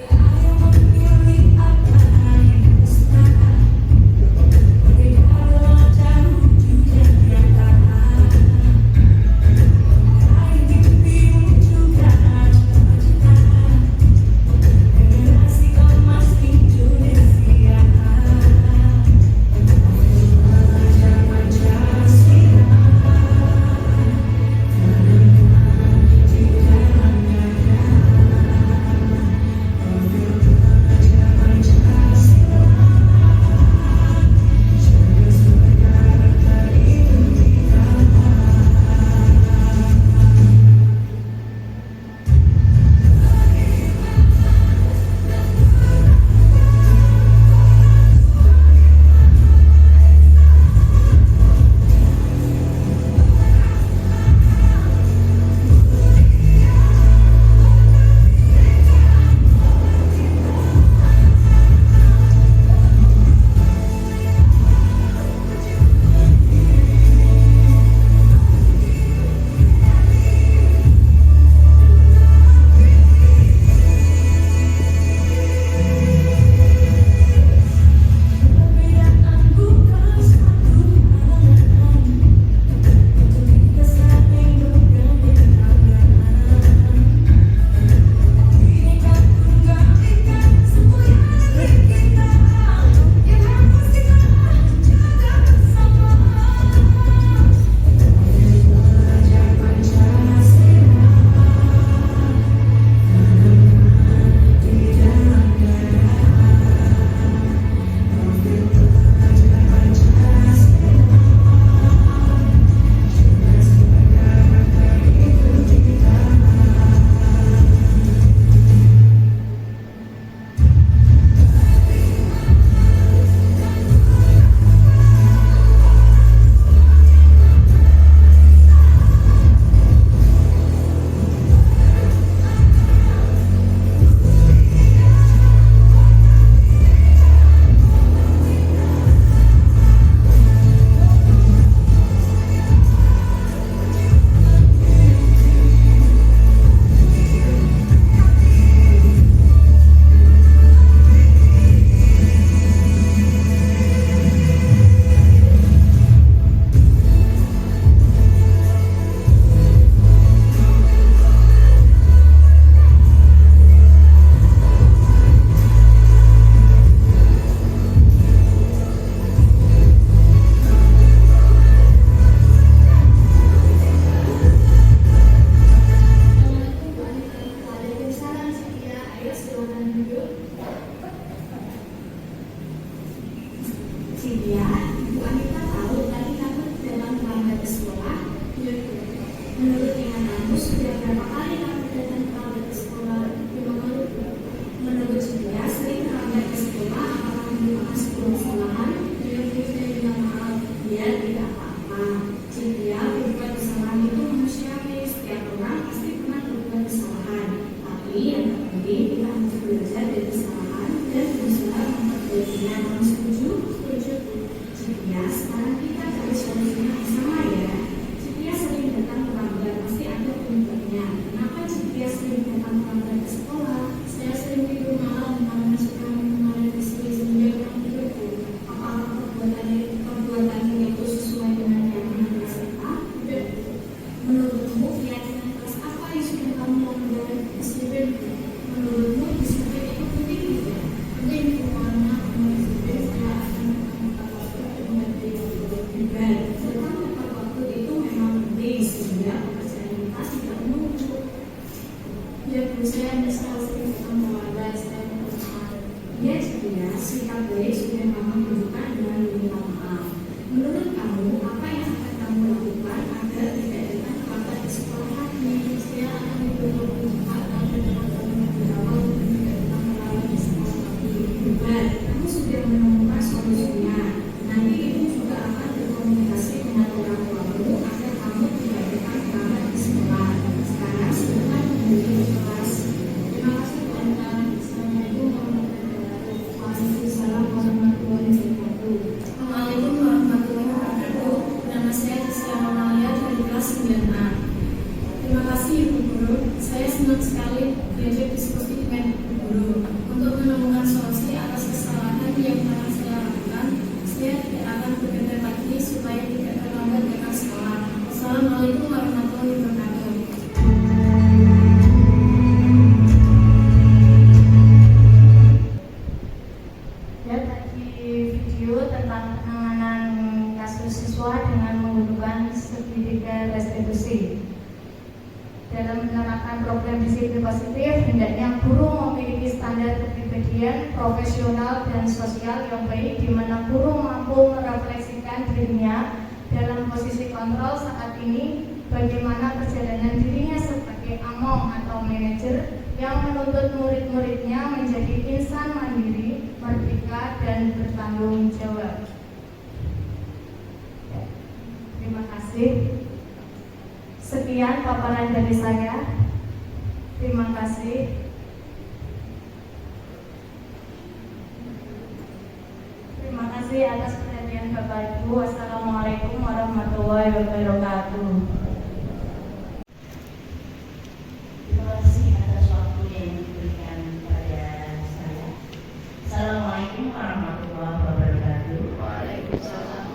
Aku Cynthia, Ibu Anita tahu tadi kamu datang terlambat ke sekolah. Menurut ingatanmu sudah berapa kali kamu datang terlambat ke sekolah? Menurut Cynthia sering terlambat ke sekolah. Apakah kamu masih belum kesalahan? Saya bilang maaf. Dia tidak apa-apa. Cynthia, berbuat kesalahan itu manusiawi. Setiap orang pasti pernah berbuat kesalahan. Tapi yang terpenting kita harus belajar dari kesalahan dan berusaha memperbaikinya. Kamu setuju? Cynthia, sekarang kita cari solusinya bersama ya. Cynthia sering datang terlambat, pasti ada penyebabnya. Kenapa Cynthia sering datang terlambat ke sekolah? Saya sering tidur malam karena sudah menemani istri sehingga kurang tidurku. Apakah perbuatannya itu sesuai dengan yang Anda serta? Tidak. Menurutmu keyakinan keras apa yang sudah kamu langgar disiplin? Menurutmu disiplin itu penting tidak? Penting karena disiplin saya akan tentang tepat waktu itu memang penting sehingga pekerjaan kita tidak menumpuk. Ya, saya selalu sering ketemu keluarga saya berpesan. Ya, Cynthia, sikap baik sudah kamu tunjukkan dengan meminta maaf. Menurut kamu, apa yang akan kamu lakukan agar tidak datang terlambat ke sekolah lagi? Saya akan berdoa agar teman-teman lebih awal dan tidak datang terlambat ke sekolah lagi. Benar, kamu sudah menemukan solusinya. Nanti ibu juga akan berkomunikasi dengan orang tuamu agar kamu tidak datang terlambat ke sekolah. Sekarang silakan kembali ke kelas. Terima kasih Bu Anita. Assalamualaikum warahmatullahi wabarakatuh. Waalaikumsalam warahmatullahi wabarakatuh. Assalamualaikum warahmatullahi wabarakatuh. Nama saya Tisya Amalia dari kelas 9A. Terima kasih Ibu Guru. Saya senang sekali diajak diskusi dengan Ibu Guru untuk menemukan solusi atas kesalahan yang pernah saya lakukan. Saya tidak akan bekerja lagi supaya tidak terlambat datang sekolah. Assalamualaikum warahmatullahi wabarakatuh. Ya, tadi video tentang penanganan kasus siswa dengan menggunakan sertifikat restitusi. Dalam menerapkan program disiplin positif, hendaknya guru memiliki standar kepribadian, profesional, dan sosial yang baik, di mana guru mampu merefleksikan dirinya dalam posisi kontrol saat ini, bagaimana perjalanan dirinya sebagai among atau manajer yang menuntut murid-muridnya menjadi insan mandiri, merdeka, dan bertanggung jawab. Terima kasih. Sekian paparan dari saya. Terima kasih. Terima kasih atas perhatian Bapak Ibu. Wassalamualaikum warahmatullahi wabarakatuh. Terima kasih atas waktu yang diberikan pada saya. Assalamualaikum warahmatullahi wabarakatuh. Waalaikumsalam.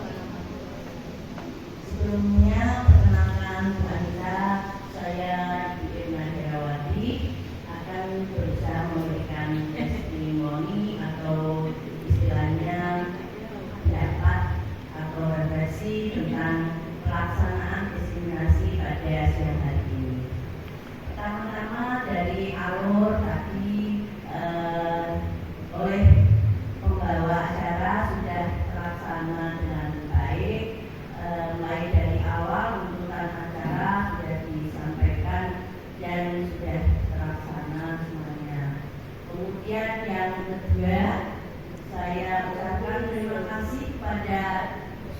Sebelumnya perkenalkan Bu Anita, saya Irma Herawati akan berusaha memberikan testimoni atau istilahnya pendapat atau refleksi tentang pelaksanaan diseminasi pada siang hari ini. Pertama-tama dari alur tadi oleh pembawa acara sudah terlaksana dengan baik. Mulai dari awal tuntutan acara sudah disampaikan dan sudah terlaksana semuanya. Kemudian yang kedua, saya ucapkan terima kasih kepada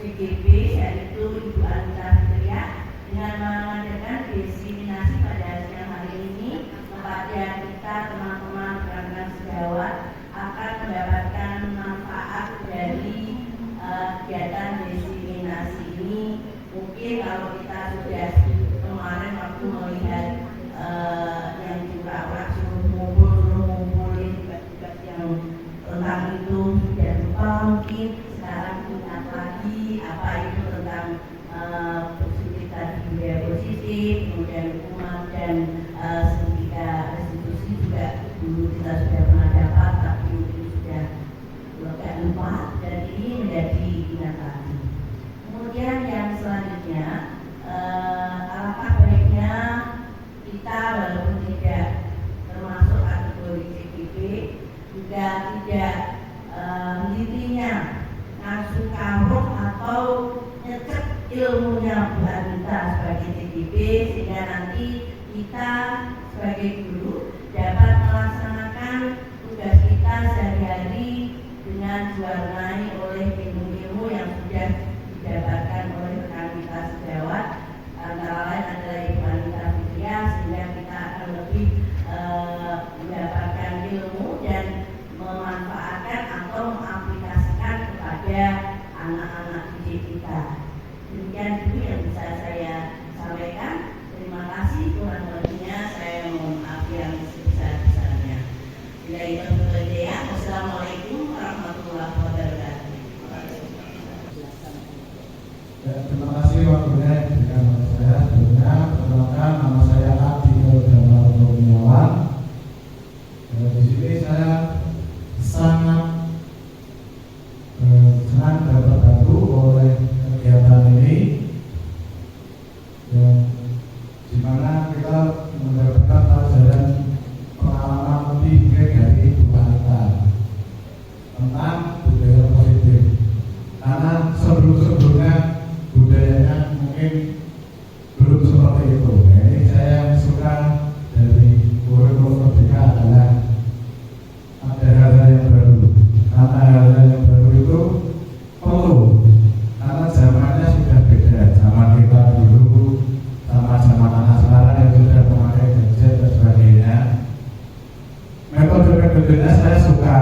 CGP, yaitu Ibu Anita Fitria, dengan mengadakan diseminasi pada siang hari ini kepada kita teman-teman rekan sejawat akan mendapatkan manfaat dari kegiatan diseminasi ini. Mungkin kalau kita sudah kemarin waktu melihat yang juga langsung ngumpulin tugas-tugas yang tentang itu sudah lupa, mungkin sekarang ingat lagi apa itu tentang positif tadi, budaya positif, kemudian hukuman dan sertifikat restitusi juga dulu kita sudah pernah dapat, tapi mungkin sudah agak lupa dan ini menjadi ingat lagi. Kemudian yang selanjutnya, alangkah baiknya kita walaupun tidak termasuk kategori CGP juga tidak menelitinya langsung ilmunya Bu Anita sebagai TPB, sehingga nanti kita sebagai guru dapat melaksanakan tugas kita sehari-hari dengan diwarnai oleh ilmu-ilmu yang sudah didapatkan oleh rekan kita sejawat, antara lain adalah Ibu Anita Fitriah, sehingga kita akan lebih mendapatkan ilmu dan memanfaatkan atau mengaplikasikan kepada anak-anak didik kita. Demikian dulu yang bisa saya sampaikan. Terima kasih, kurang lebihnya saya mohon maaf yang sebesar-besarnya. Bila itu berjaya, wassalamualaikum warahmatullahi wabarakatuh. Ya, terima kasih waktunya diberikan kepada saya. Sebelumnya perkenalkan, nama saya Adil Jamal Kurniawan. Di sini saya sangat senang dan terbantu oleh kegiatan ini, yang dimana kita mendapatkan pelajaran pengalaman lebih dari Ibu Anita tentang budaya positif. Karena sebelumnya budayanya mungkin belum seperti itu. Ini saya suka dari kurikulum Merdeka adalah ada hal-hal yang baru. Karena hal-hal yang baru itu perlu, karena zamannya sudah beda. Zaman kita dulu sama zaman anak sekarang yang sudah memakai gadget dan sebagainya. Metode-metodenya saya suka,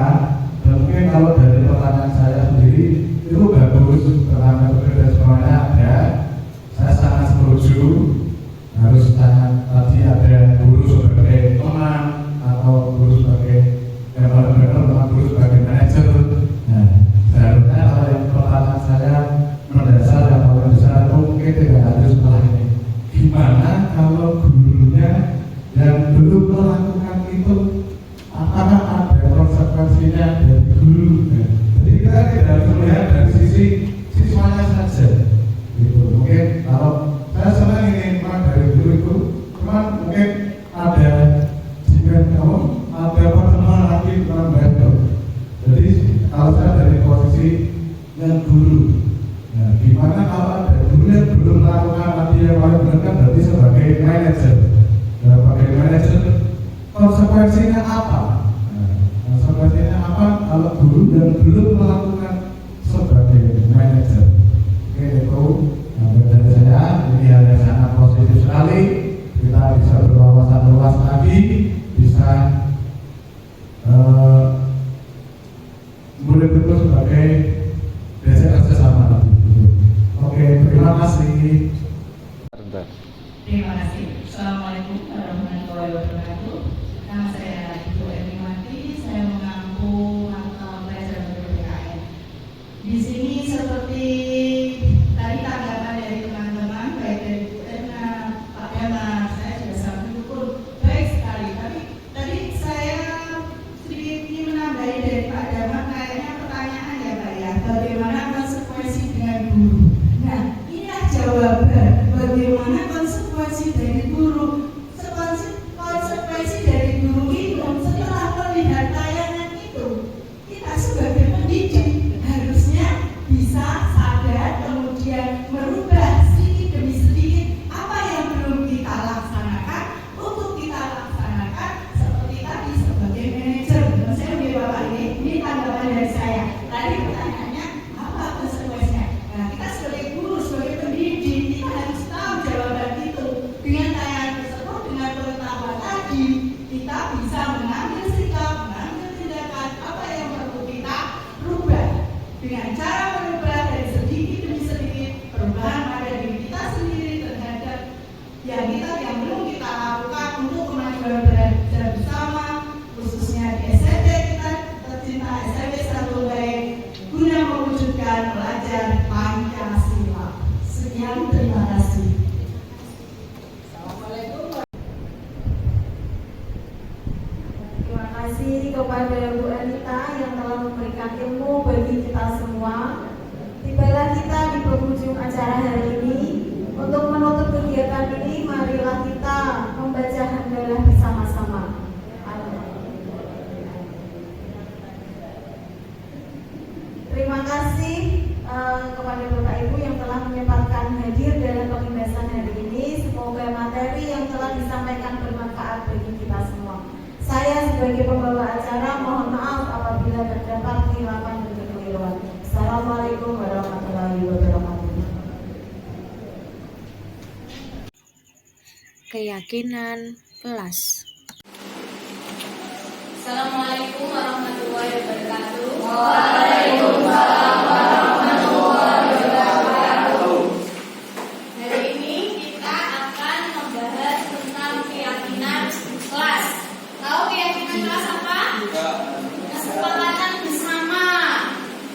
dan mungkin kalau dari pertanyaan saya sendiri itu bagus, karena metode dan semuanya ada. Saya sangat setuju. Harus tanya tadi ada guru sebagai teman atau guru sebagai benar-benar guru sebagai manajer. Nah, seharusnya kalau yang pertanyaan saya mendasar yang paling besar itu mungkin tidak harus setelah ini. Gimana kalau gurunya yang belum melakukan itu, apakah ada konsekuensinya dari guru? Jadi kita tidak harus melihat dari sisi siswanya saja. Gitu. Mungkin kalau saya senang ini memang dari guru itu, cuman mungkin ada ada pertemuan lagi dengan mentor. Jadi kalau saya dari posisi yang guru, nah, gimana kalau ada guru yang belum melakukan tadi yang paling benar kan berarti sebagai manajer. Nah, sebagai manajer konsekuensinya apa? Nah, konsekuensinya apa kalau guru yang belum melakukan sebagai manajer? Oke, itu dari saya, ini hal yang sangat positif sekali. Kita bisa berwawasan luas lagi, bisa boleh betul sebagai basic sesama lagi. Oke, terima kasih. Terima kasih. Assalamualaikum warahmatullahi wabarakatuh. Nama saya Ibu Erwinawati. Saya mengampu mata pelajaran PPKN. Di sini seperti tadi tanggapan dari teman-teman, baik dari Bu Erna, Pak Dama, saya juga sangat mendukung. Baik sekali. Tapi tadi saya sedikit ingin menambahi dari Pak Dama, kayaknya pertanyaan ya Pak ya, bagaimana konsekuensi dengan guru? Nah, inilah jawaban bagaimana konsekuensi dari guru. Konsekuensi dari guru itu setelah melihat tayangan itu, kita sebagai pendidik harusnya bisa sadar, kemudian merubah sedikit demi sedikit apa yang belum kita laksanakan untuk kita laksanakan. Seperti tadi sebagai manajer, saya udah Bapak ini tanggapan dari saya. Tadi pertanyaannya apa konsekuensinya? Nah, kita sebagai guru, sebagai pendidik, kita harus tahu jawaban itu. Dengan tayangan tersebut, dengan pengetahuan tadi, kita bisa mengambil sikap, mengambil tindakan apa yang perlu kita rubah. Dengan cara merubah dari sedikit demi sedikit, perubahan pada diri kita sendiri terhadap yang belum kita lakukan untuk kemajuan belajar bersama, khususnya di SMP kita tercinta SMP 1 baik, guna mewujudkan pelajar Pancasila. Sekian, terima kasih. Assalamualaikum. Terima kasih kepada Bu Anita yang telah memberikan ilmu bagi kita semua. Tibalah kita di penghujung acara hari ini. Untuk menutup kegiatan ini, marilah kita membaca hamdalah bersama-sama. Terima kasih kepada Bapak Ibu yang telah telah menyempatkan hadir dalam pembahasan hari ini. Semoga materi yang telah disampaikan bermanfaat bagi kita semua. Saya sebagai pembawa acara mohon maaf apabila terdapat khilafan dan kekeliruan. Assalamualaikum warahmatullahi wabarakatuh. Keyakinan kelas. Assalamualaikum warahmatullahi wabarakatuh. Waalaikumsalam warahmatullahi wabarakatuh. Hari ini kita akan membahas tentang keyakinan kelas. Tahu keyakinan kelas apa? Kesepakatan bersama.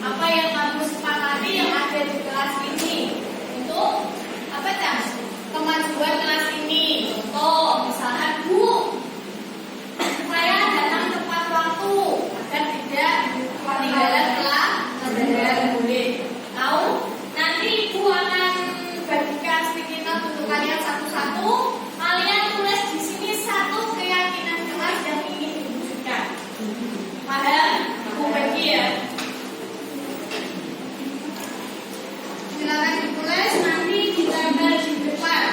Apa yang kamu sepakati yang ada di kelas ini untuk apa kan? Kemajuan kelas ini. Contoh, misalnya Bu, saya datang tepat waktu agar tidak ketinggalan kelas pelajaran boleh. Tahu? Nanti Ibu akan bagikan sticky note untuk kalian satu-satu. Kalian tulis di sini satu keyakinan kelas yang ingin diwujudkan. Paham? Aku bagi ya. Silakan ditulis nanti ditempel di depan.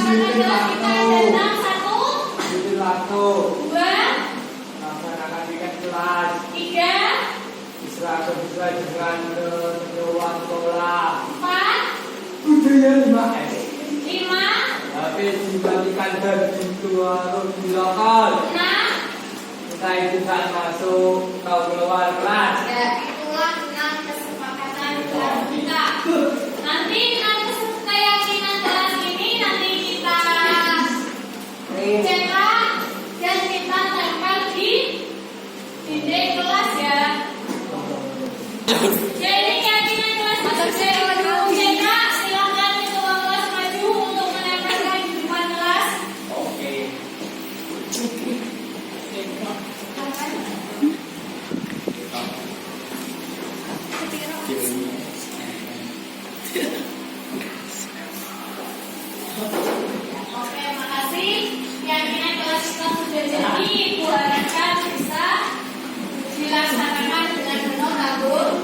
kelas kita datang 1, 2, Laksanakan tiket kelas. 3, Sesuai dengan ketentuan sekolah. 4, Budaya 5S. 5, Tapi dibandingkan dan itu harus dilakukan. 6. Kita itu tidak masuk kau keluar kelas. Ya, itulah 6 kesepakatan kelas kita. Nanti 6 keyakinan kelas ini nanti kita cetak dan kita tempel di dinding kelas ya. Jadi keyakinan kelas masuk cetak, silakan ketua kelas maju untuk menempelkan di depan kelas. Oke. Oke, makasih. Keyakinan kelas kita sudah jadi. Ibu harapkan bisa dilaksanakan dengan benar, Agung.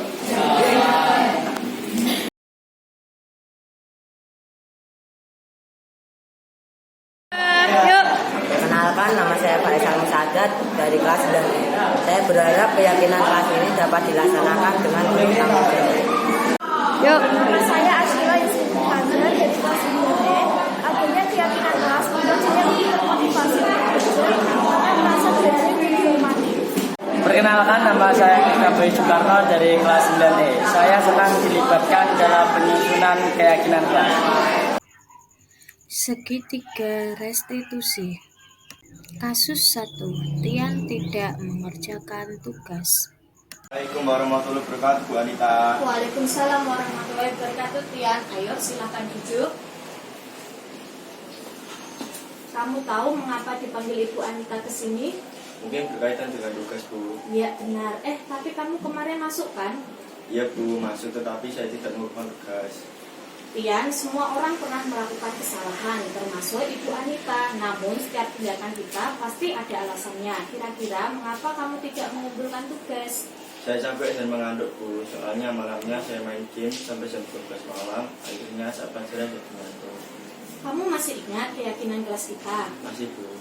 Perkenalkan, nama saya Faisal Musadat dari kelas 9. Saya berharap keyakinan kelas ini dapat dilaksanakan dengan penuh tanggung jawab. Nama saya Ashila Yusuf Muhammad dari kelas 9E. Akhirnya keyakinan kelas membuat saya termotivasi untuk belajar karena merasa belajar dihormati. Perkenalkan, nama saya Kabui Soekarno dari kelas 9E. Saya senang dilibatkan dalam penyusunan keyakinan kelas. Segitiga restitusi. Kasus 1. Tian tidak mengerjakan tugas. Assalamualaikum warahmatullahi wabarakatuh, Bu Anita. Waalaikumsalam warahmatullahi wabarakatuh. Tian, ayo silakan duduk. Kamu tahu mengapa dipanggil Ibu Anita ke sini? Mungkin berkaitan dengan tugas, Bu. Iya benar. Tapi kamu kemarin masuk kan? Iya, Bu, masuk, tetapi saya tidak melakukan tugas. Tian, semua orang pernah melakukan kesalahan, termasuk Ibu Anita. Namun setiap tindakan kita pasti ada alasannya. Kira-kira mengapa kamu tidak mengumpulkan tugas? Saya sampai dan mengantuk, Bu. Soalnya malamnya saya main game sampai jam 12 malam. Akhirnya saat pelajaran jadi mengantuk. Kamu masih ingat keyakinan kelas kita? Masih, Bu.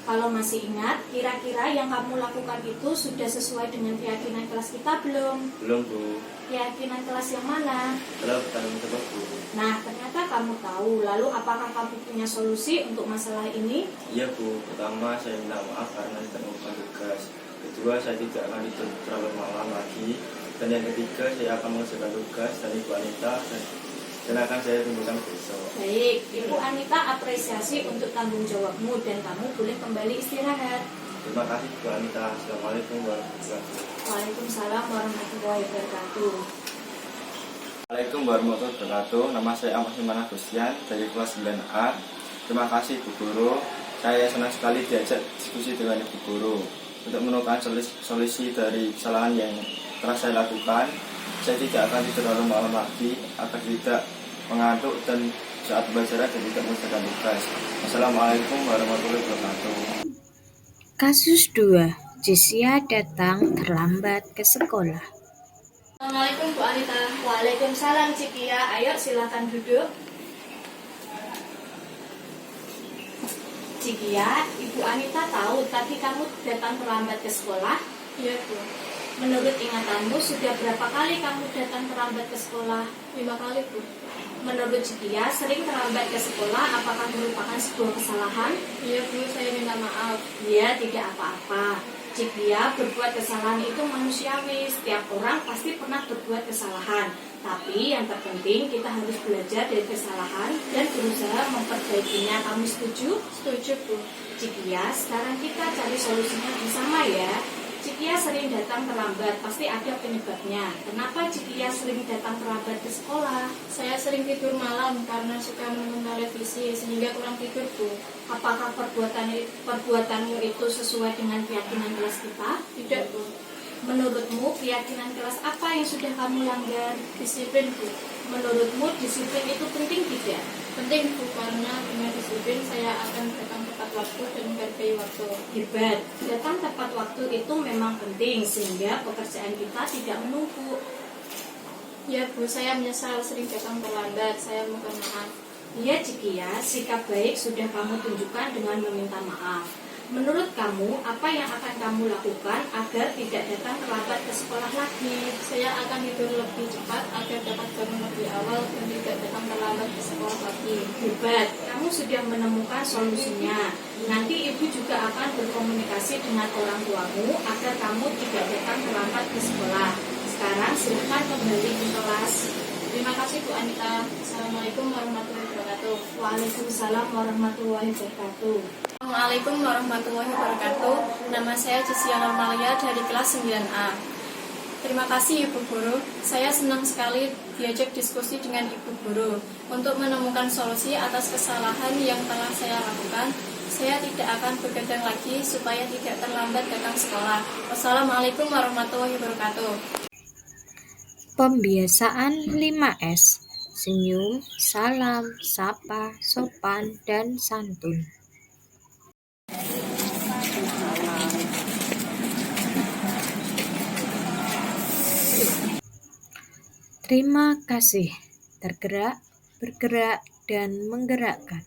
Kalau masih ingat, kira-kira yang kamu lakukan itu sudah sesuai dengan keyakinan kelas kita belum? Belum, Bu. Keyakinan kelas yang mana? Kalau bertanggung jawab, Bu. Nah, ternyata kamu tahu. Lalu apakah kamu punya solusi untuk masalah ini? Iya, Bu. Pertama, saya minta maaf karena tidak melakukan tugas. Kedua, saya tidak akan dituntut terlalu malam lagi. Dan yang ketiga, saya akan mengerjakan tugas dari Ibu Anita dan akan saya tunjukkan besok. Baik, Ibu Anita apresiasi untuk tanggung jawabmu dan kamu boleh kembali istirahat. Terima kasih, Bu Anita. Assalamualaikum warahmatullahi wabarakatuh. Waalaikumsalam warahmatullahi wabarakatuh. Assalamualaikum warahmatullahi wabarakatuh. Nama saya Ahmad Himan Agustian dari kelas 9A. Terima kasih, Bu Guru. Saya senang sekali diajak diskusi dengan Ibu Guru untuk menemukan solusi dari kesalahan yang telah saya lakukan. Saya tidak akan tidur terlalu malam lagi agar tidak mengantuk dan saat belajar dan tidak mengerjakan tugas. Assalamualaikum warahmatullahi wabarakatuh. Kasus 2. Jisia datang terlambat ke sekolah. Assalamualaikum Bu Anita. Waalaikumsalam Cikia. Ayo silakan duduk. Cikia, Ibu Anita tahu tadi kamu datang terlambat ke sekolah? Iya, Bu. Menurut ingatanmu, sudah berapa kali kamu datang terlambat ke sekolah? 5 kali, Bu. Menurut Cikia, sering terlambat ke sekolah apakah merupakan sebuah kesalahan? Iya, Bu, saya minta maaf. Iya, tidak apa-apa. Cikia, berbuat kesalahan itu manusiawi. Setiap orang pasti pernah berbuat kesalahan. Tapi yang terpenting kita harus belajar dari kesalahan dan berusaha memperbaikinya. Kamu setuju? Setuju, Bu. Cikia, sekarang kita cari solusinya bersama ya. Cikia sering datang terlambat, pasti ada penyebabnya. Kenapa Cikia sering datang terlambat ke sekolah? Saya sering tidur malam karena suka menonton televisi sehingga kurang tidur, Bu. Apakah perbuatanmu itu sesuai dengan keyakinan kelas kita? Tidak, Bu. Menurutmu keyakinan kelas apa yang sudah kamu langgar? Disiplin, Bu. Menurutmu disiplin itu penting tidak? Penting, Bu, karena dengan disiplin saya akan datang tepat waktu dan menghargai waktu. Hebat. Datang tepat waktu itu memang penting sehingga pekerjaan kita tidak menumpuk. Ya, Bu, saya menyesal sering datang terlambat. Saya mohon maaf. Iya Cikia, sikap baik sudah kamu tunjukkan dengan meminta maaf. Menurut kamu, apa yang akan kamu lakukan agar tidak datang terlambat ke sekolah lagi? Saya akan tidur lebih cepat agar dapat bangun lebih awal dan tidak datang terlambat ke sekolah lagi. Hebat, kamu sudah menemukan solusinya. Nanti ibu juga akan berkomunikasi dengan orang tuamu agar kamu tidak datang terlambat ke sekolah. Sekarang silakan kembali ke kelas. Terima kasih Bu Anita. Assalamualaikum warahmatullahi wabarakatuh. Waalaikumsalam warahmatullahi wabarakatuh. Assalamualaikum warahmatullahi wabarakatuh. Nama saya Jisia Normalia dari kelas 9A. Terima kasih Ibu Guru. Saya senang sekali diajak diskusi dengan Ibu Guru untuk menemukan solusi atas kesalahan yang telah saya lakukan. Saya tidak akan begadang lagi supaya tidak terlambat datang sekolah. Wassalamualaikum warahmatullahi wabarakatuh. Pembiasaan 5S. Senyum, salam, sapa, sopan, dan santun. Terima kasih. Tergerak, bergerak, dan menggerakkan.